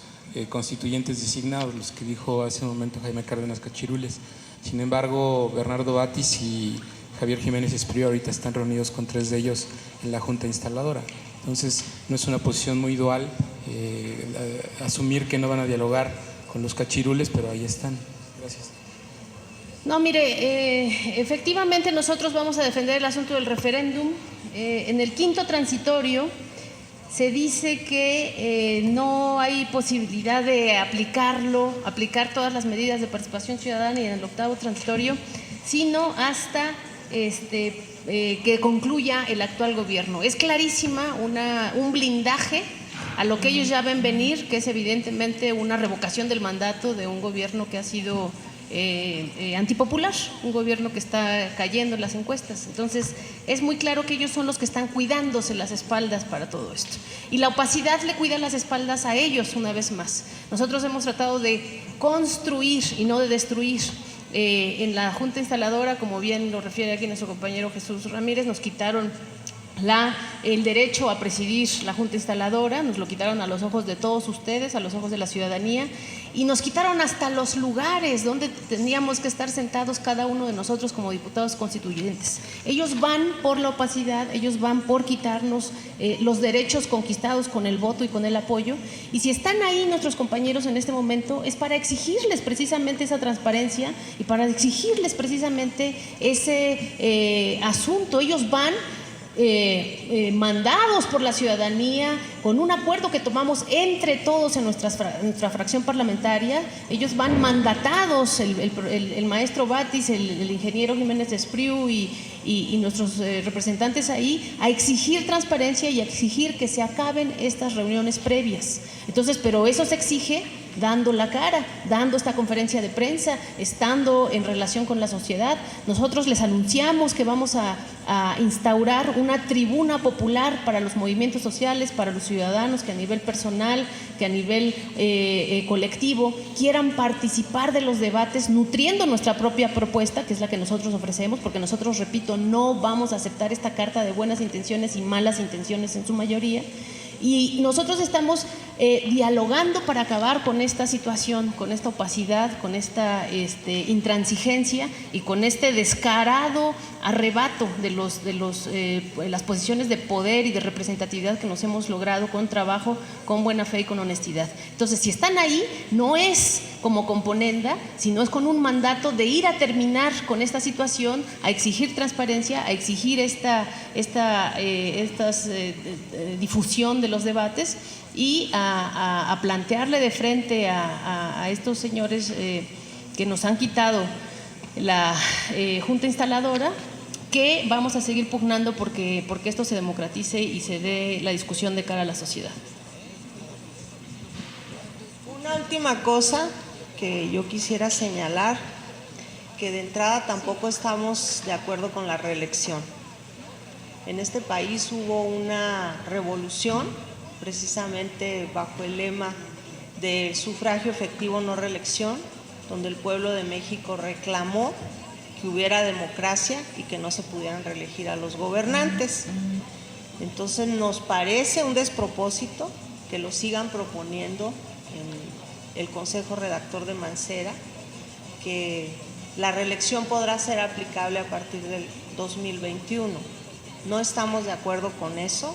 constituyentes designados, los que dijo hace un momento Jaime Cárdenas Cachirules. Sin embargo, Bernardo Batis y Javier Jiménez Espriu ahorita están reunidos con 3 de ellos en la Junta Instaladora. Entonces, no es una posición muy dual asumir que no van a dialogar con los cachirules, pero ahí están. Gracias. No, mire, efectivamente nosotros vamos a defender el asunto del referéndum. En el quinto transitorio se dice que no hay posibilidad de aplicar todas las medidas de participación ciudadana, y en el octavo transitorio, sino hasta que concluya el actual gobierno. Es clarísima un blindaje a lo que ellos ya ven venir, que es evidentemente una revocación del mandato de un gobierno que ha sido antipopular, un gobierno que está cayendo en las encuestas. Entonces, es muy claro que ellos son los que están cuidándose las espaldas para todo esto. Y la opacidad le cuida las espaldas a ellos una vez más. Nosotros hemos tratado de construir y no de destruir. En la Junta Instaladora, como bien lo refiere aquí nuestro compañero Jesús Ramírez, nos quitaron el derecho a presidir la Junta Instaladora, nos lo quitaron a los ojos de todos ustedes, a los ojos de la ciudadanía, y nos quitaron hasta los lugares donde teníamos que estar sentados cada uno de nosotros como diputados constituyentes. Ellos van por la opacidad, ellos van por quitarnos los derechos conquistados con el voto y con el apoyo, y si están ahí nuestros compañeros en este momento es para exigirles precisamente esa transparencia y para exigirles precisamente ese asunto. Ellos van mandados por la ciudadanía con un acuerdo que tomamos entre todos en nuestra fracción parlamentaria. Ellos van mandatados, el maestro Batis, el ingeniero Jiménez Espriu y nuestros representantes ahí, a exigir transparencia y a exigir que se acaben estas reuniones previas. Entonces, pero eso se exige dando la cara, dando esta conferencia de prensa, estando en relación con la sociedad. Nosotros les anunciamos que vamos a instaurar una tribuna popular para los movimientos sociales, para los ciudadanos que a nivel personal, que a nivel colectivo quieran participar de los debates, nutriendo nuestra propia propuesta, que es la que nosotros ofrecemos, porque nosotros, repito, no vamos a aceptar esta carta de buenas intenciones y malas intenciones en su mayoría. Y nosotros estamos dialogando para acabar con esta situación, con esta opacidad, con esta intransigencia y con este descarado arrebato de las posiciones de poder y de representatividad que nos hemos logrado con trabajo, con buena fe y con honestidad. Entonces, si están ahí, no es como componenda, sino es con un mandato de ir a terminar con esta situación, a exigir transparencia, a exigir esta difusión de los debates y a plantearle de frente a estos señores que nos han quitado la Junta Instaladora, que vamos a seguir pugnando porque esto se democratice y se dé la discusión de cara a la sociedad. Una última cosa que yo quisiera señalar, que de entrada tampoco estamos de acuerdo con la reelección. En este país hubo una revolución precisamente bajo el lema del sufragio efectivo no reelección, donde el pueblo de México reclamó que hubiera democracia y que no se pudieran reelegir a los gobernantes. Entonces nos parece un despropósito que lo sigan proponiendo en el Consejo Redactor de Mancera, que la reelección podrá ser aplicable a partir del 2021. No estamos de acuerdo con eso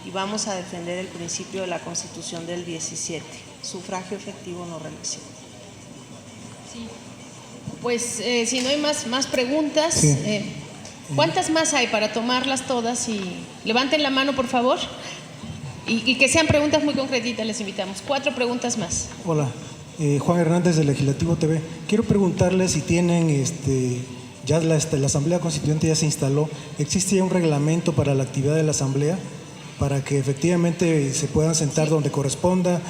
y vamos a defender el principio de la Constitución del 17, sufragio efectivo no reelección. Sí. Pues si no hay más preguntas, sí. ¿Cuántas más hay para tomarlas todas? Y levanten la mano, por favor, y que sean preguntas muy concretitas, les invitamos. 4 preguntas más. Hola, Juan Hernández de Legislativo TV. Quiero preguntarle si tienen, ya la Asamblea Constituyente ya se instaló, ¿existe ya un reglamento para la actividad de la Asamblea? Para que efectivamente se puedan sentar donde corresponda,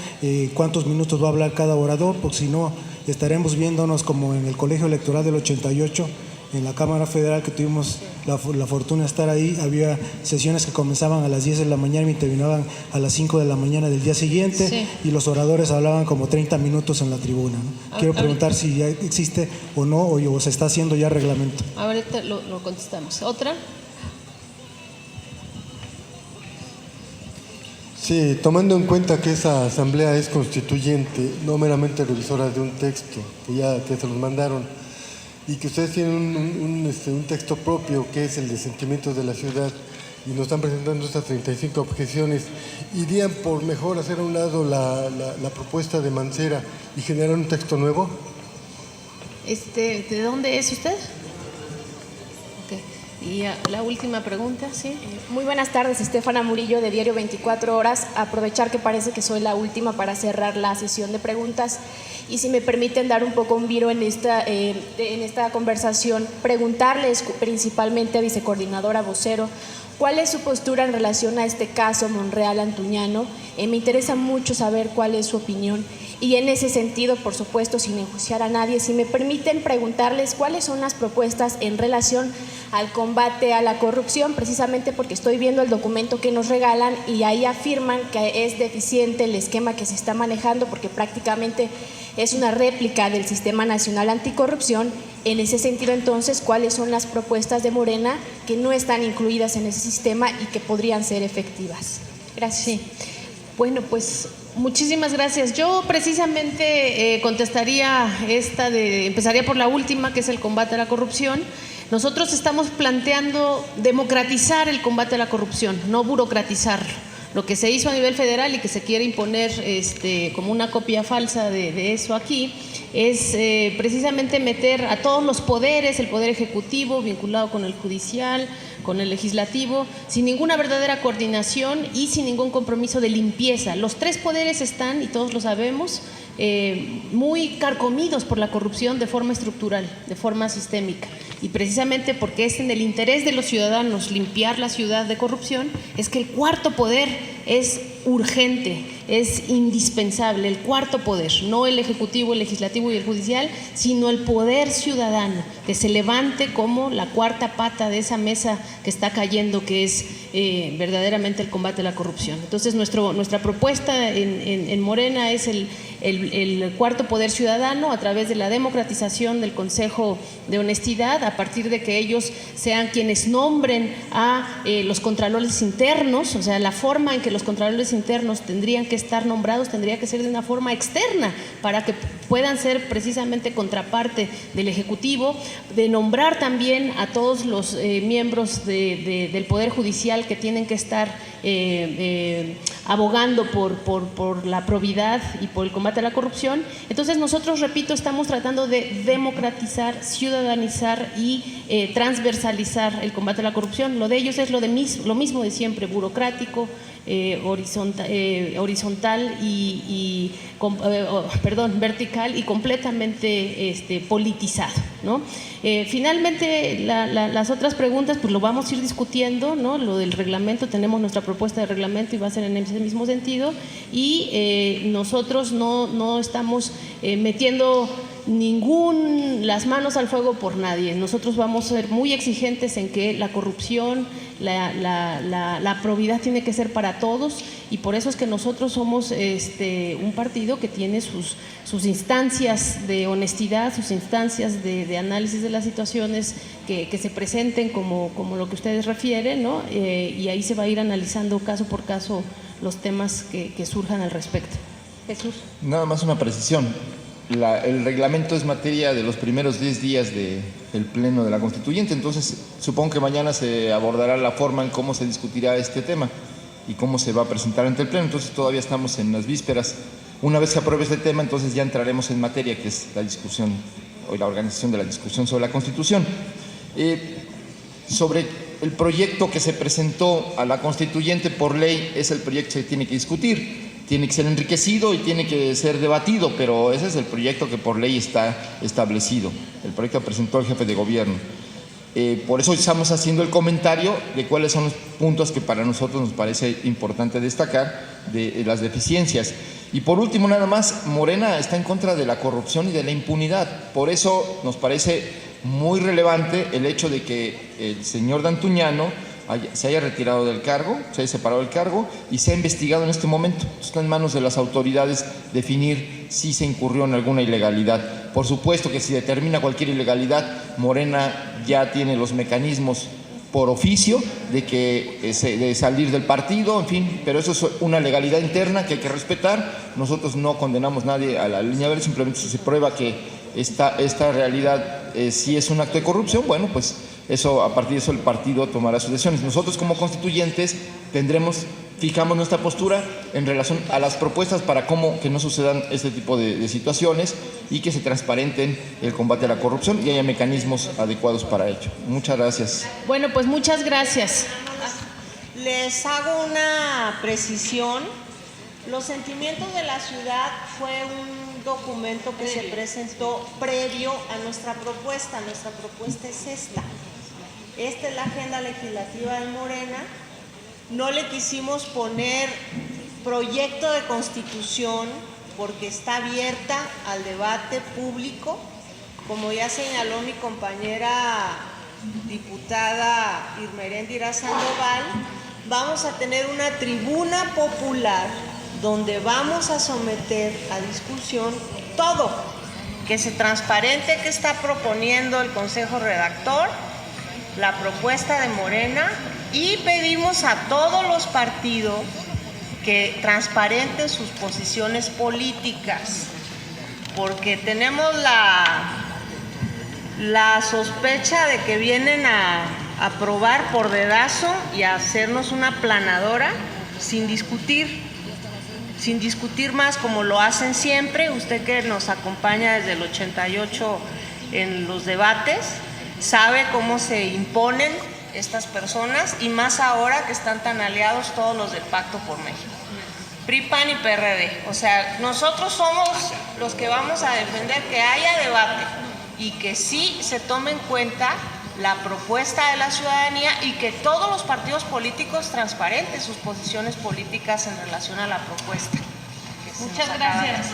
cuántos minutos va a hablar cada orador, porque si no estaremos viéndonos como en el Colegio Electoral del 88, en la Cámara Federal, que tuvimos la fortuna de estar ahí. Había sesiones que comenzaban a las 10 de la mañana y terminaban a las 5 de la mañana del día siguiente, sí. Y los oradores hablaban como 30 minutos en la tribuna, ¿no? Quiero preguntar si ya existe o no, o se está haciendo ya reglamento. Ahorita lo contestamos. ¿Otra? Sí, tomando en cuenta que esa asamblea es constituyente, no meramente revisora de un texto que se los mandaron, y que ustedes tienen un texto propio que es el de sentimientos de la ciudad, y nos están presentando estas 35 objeciones, ¿irían por mejor hacer a un lado la propuesta de Mancera y generar un texto nuevo? ¿De dónde es usted? Y la última pregunta, ¿sí? Muy buenas tardes, Estefana Murillo de Diario 24 Horas. Aprovechar que parece que soy la última para cerrar la sesión de preguntas y si me permiten dar un poco un viro en esta conversación, preguntarles principalmente a vicecoordinadora vocero, ¿Cuál es su postura en relación a este caso Monreal-Antuñano? Me interesa mucho saber cuál es su opinión. Y en ese sentido, por supuesto, sin enjuiciar a nadie, si me permiten preguntarles cuáles son las propuestas en relación al combate a la corrupción, precisamente porque estoy viendo el documento que nos regalan y ahí afirman que es deficiente el esquema que se está manejando porque prácticamente es una réplica del Sistema Nacional Anticorrupción. En ese sentido, entonces, ¿cuáles son las propuestas de Morena que no están incluidas en ese sistema y que podrían ser efectivas? Gracias. Sí. Bueno, pues muchísimas gracias. Yo precisamente empezaría por la última, que es el combate a la corrupción. Nosotros estamos planteando democratizar el combate a la corrupción, no burocratizarlo. Lo que se hizo a nivel federal y que se quiere imponer como una copia falsa de eso aquí es precisamente meter a todos los poderes, el poder ejecutivo vinculado con el judicial, con el legislativo, sin ninguna verdadera coordinación y sin ningún compromiso de limpieza. Los tres poderes están, y todos lo sabemos, muy carcomidos por la corrupción de forma estructural, de forma sistémica. Y precisamente porque es en el interés de los ciudadanos limpiar la ciudad de corrupción, es que el cuarto poder es urgente, es indispensable, el cuarto poder, no el ejecutivo, el legislativo y el judicial, sino el poder ciudadano, que se levante como la cuarta pata de esa mesa que está cayendo, que es verdaderamente el combate a la corrupción. Entonces nuestra propuesta en Morena es el cuarto poder ciudadano a través de la democratización del Consejo de Honestidad, a partir de que ellos sean quienes nombren a los contralores internos, o sea, la forma en que los contralores internos tendrían que estar nombrados tendría que ser de una forma externa para que puedan ser precisamente contraparte del Ejecutivo, de nombrar también a todos los miembros del Poder Judicial que tienen que estar abogando por la probidad y por el combate a la corrupción. Entonces nosotros, repito, estamos tratando de democratizar, ciudadanizar y transversalizar el combate a la corrupción. Lo de ellos es lo mismo de siempre, burocrático, horizontal vertical y completamente politizado, ¿no? Finalmente, las otras preguntas pues lo vamos a ir discutiendo, ¿no? Lo del reglamento, tenemos nuestra propuesta de reglamento y va a ser en ese mismo sentido, y nosotros no estamos metiendo las manos al fuego por nadie. Nosotros vamos a ser muy exigentes en que la corrupción, la probidad tiene que ser para todos, y por eso es que nosotros somos un partido que tiene sus instancias de honestidad, sus instancias de análisis de las situaciones que se presenten como lo que ustedes refieren, ¿no? Y ahí se va a ir analizando caso por caso los temas que surjan al respecto. Jesús. Nada más una precisión. El reglamento es materia de los primeros 10 días del Pleno de la Constituyente, entonces supongo que mañana se abordará la forma en cómo se discutirá este tema y cómo se va a presentar ante el Pleno, entonces todavía estamos en las vísperas. Una vez que apruebe este tema, entonces ya entraremos en materia, que es la discusión o la organización de la discusión sobre la Constitución. Sobre el proyecto que se presentó a la Constituyente por ley, es el proyecto que se tiene que discutir. Tiene que ser enriquecido y tiene que ser debatido, pero ese es el proyecto que por ley está establecido. El proyecto que presentó el jefe de gobierno. Por eso estamos haciendo el comentario de cuáles son los puntos que para nosotros nos parece importante destacar de las deficiencias. Y por último, nada más, Morena está en contra de la corrupción y de la impunidad. Por eso nos parece muy relevante el hecho de que el señor Antuñano se haya retirado del cargo, se haya separado del cargo y se ha investigado en este momento. Está en manos de las autoridades definir si se incurrió en alguna ilegalidad. Por supuesto que si determina cualquier ilegalidad, Morena ya tiene los mecanismos por oficio de salir del partido, en fin, pero eso es una legalidad interna que hay que respetar. Nosotros no condenamos a nadie a la línea verde, simplemente si se prueba que esta realidad sí es un acto de corrupción, bueno, pues eso, a partir de eso el partido tomará sus decisiones. Nosotros como constituyentes fijamos nuestra postura en relación a las propuestas para que no sucedan este tipo de situaciones y que se transparenten el combate a la corrupción y haya mecanismos adecuados para ello. Muchas gracias. Bueno, pues muchas gracias. Les hago una precisión. Los sentimientos de la ciudad fue un documento que se presentó previo a nuestra propuesta. Nuestra propuesta es esta. esta es la agenda legislativa de Morena. No le quisimos poner proyecto de constitución porque está abierta al debate público. Como ya señaló mi compañera diputada Irma Heréndira Sandoval, vamos a tener una tribuna popular donde vamos a someter a discusión todo, que se transparente qué está proponiendo el Consejo Redactor, la propuesta de Morena, y pedimos a todos los partidos que transparenten sus posiciones políticas, porque tenemos la sospecha de que vienen a aprobar por dedazo y a hacernos una aplanadora sin discutir más como lo hacen siempre. Usted que nos acompaña desde el 88 en los debates, sabe cómo se imponen estas personas, y más ahora que están tan aliados todos los del Pacto por México, PRI, PAN y PRD. O sea, nosotros somos los que vamos a defender que haya debate y que sí se tome en cuenta la propuesta de la ciudadanía y que todos los partidos políticos transparenten sus posiciones políticas en relación a la propuesta. Muchas gracias.